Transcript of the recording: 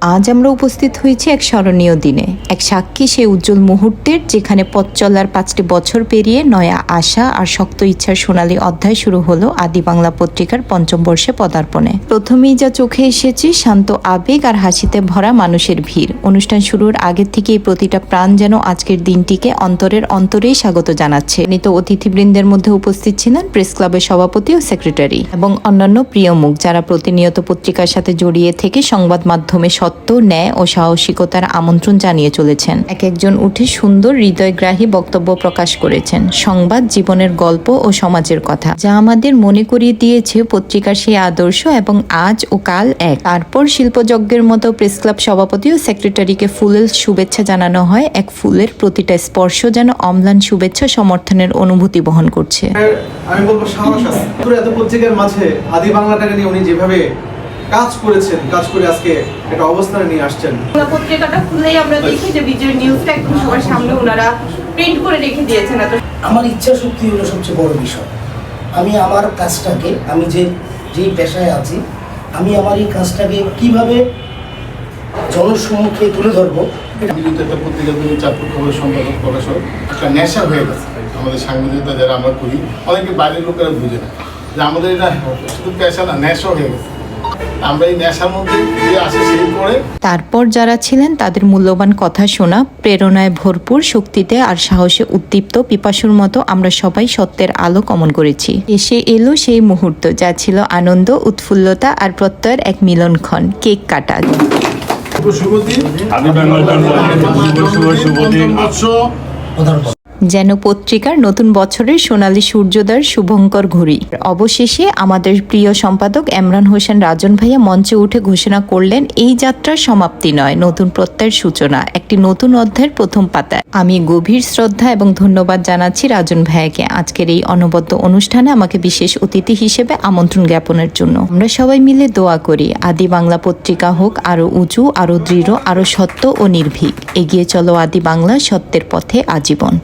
আজ আমরা উপস্থিত হয়েছি এক স্মরণীয় দিনে, এক সাক্ষী সেই উজ্জ্বল মুহূর্তের, যেখানে পথ চলার 5টি বছর পেরিয়ে নয়া আশা আর শক্ত ইচ্ছার সোনালী অধ্যায় শুরু হলো আদি বাংলা পত্রিকার 5ম বর্ষে পদার্পণে। প্রথমেই যা চোখে এসেছে শান্ত আবেগ আর হাসিতে ভরা মানুষের ভিড়। অনুষ্ঠান শুরুর আগের থেকেই প্রতিটা প্রাণ যেন আজকের দিনটিকে অন্তরের অন্তরেই স্বাগত জানাচ্ছে। নিত অতিথিবৃন্দের মধ্যে উপস্থিত ছিলেন প্রেস ক্লাবের সভাপতি ও সেক্রেটারি এবং অন্যান্য প্রিয় মুখ, যারা প্রতিনিয়ত পত্রিকার সাথে জড়িয়ে থেকে সংবাদ মাধ্যমে সত্য, ন্যায় ও সাহসিকতার আমন্ত্রণ জানিয়ে চলেছেন। এক একজন উঠে সুন্দর হৃদয়গ্রাহী বক্তব্য প্রকাশ করেছেন। সংবাদ জীবনের গল্প ও সমাজের কথা, যা আমাদের মনে করিয়ে দিয়েছে পত্রিকার সেই আদর্শ এবং আজ ও কাল এক। তারপর শিল্পযজ্ঞের মতো প্রেস ক্লাব সভাপতি ও সেক্রেটারিকে ফুলের শুভেচ্ছা জানানো হয়। এক ফুলের প্রতিটা স্পর্শ যেন অম্লান শুভেচ্ছা সমর্থনের অনুভূতি বহন করছে। আমি বলবো সাহস আছে। এত পত্রিকার মাঝে আদি বাংলাটাকে নিয়ে উনি যেভাবে কাজ করেছেন, কাজ করে আজকে একটা অবস্থানে নিয়ে আসছেন। পত্রিকাটা খুললেই আমরা দেখি যে বিজয় নিউজটা একদম সবার সামনে ওনারা প্রিন্ট করে রেখে দিয়েছেন। আমার ইচ্ছা শক্তি হলো সবচেয়ে বড় বিষয়। আমি আমার কাজটাকে, আমি যেই পেশায় আছি, আমি আমার এই কাজটাকে কিভাবে জনসম্মুখে তুলে ধরবো। বিদ্যুৎ একটা পত্রিকা তুমি চাঁদপুর খবর সম্পাদক প্রকাশক একটা নেশা হয়ে গেছে আমাদের সাংবাদিকতা যারা আমরা করি। অনেকে বাইরের লোকেরা বুঝে না যে আমাদের এটা শুধু পেশা না, নেশা হয়ে গেছে। আমরা এই নেশার মধ্যে যে আসে সেই করে। তারপর যারা ছিলেন তাদের মূল্যবান কথা শোনা, প্রেরণায় ভরপুর, শক্তিতে আর সাহসে উদ্দীপ্ত পিপাসুর মতো আমরা সবাই সত্যের আলো কমন করেছি। এসে এলো সেই মুহূর্ত, যা ছিল আনন্দ, উৎফুল্লতা আর প্রত্যয়ের এক মিলনক্ষণ। কেক কাটা। যেন পত্রিকার নতুন বছরের সোনালী সূর্যোদয়ের শুভঙ্কর ঘড়ি। অবশেষে আমাদের প্রিয় সম্পাদক এমরান হোসেন রাজন ভাইয়া মঞ্চে উঠে ঘোষণা করলেন, এই যাত্রার সমাপ্তি নয়, নতুন প্রত্যয়ের সূচনা, একটি নতুন অধ্যায়ের প্রথম পাতায়। আমি গভীর শ্রদ্ধা এবং ধন্যবাদ জানাচ্ছি রাজন ভাইয়াকে আজকের এই অনবদ্য অনুষ্ঠানে আমাকে বিশেষ অতিথি হিসেবে আমন্ত্রণ জ্ঞাপনের জন্য। আমরা সবাই মিলে দোয়া করি আদি বাংলা পত্রিকা হোক আরো উঁচু, আরো দৃঢ়, আরো সত্য ও নির্ভীক। এগিয়ে চলো আদি বাংলা, সত্যের পথে আজীবন।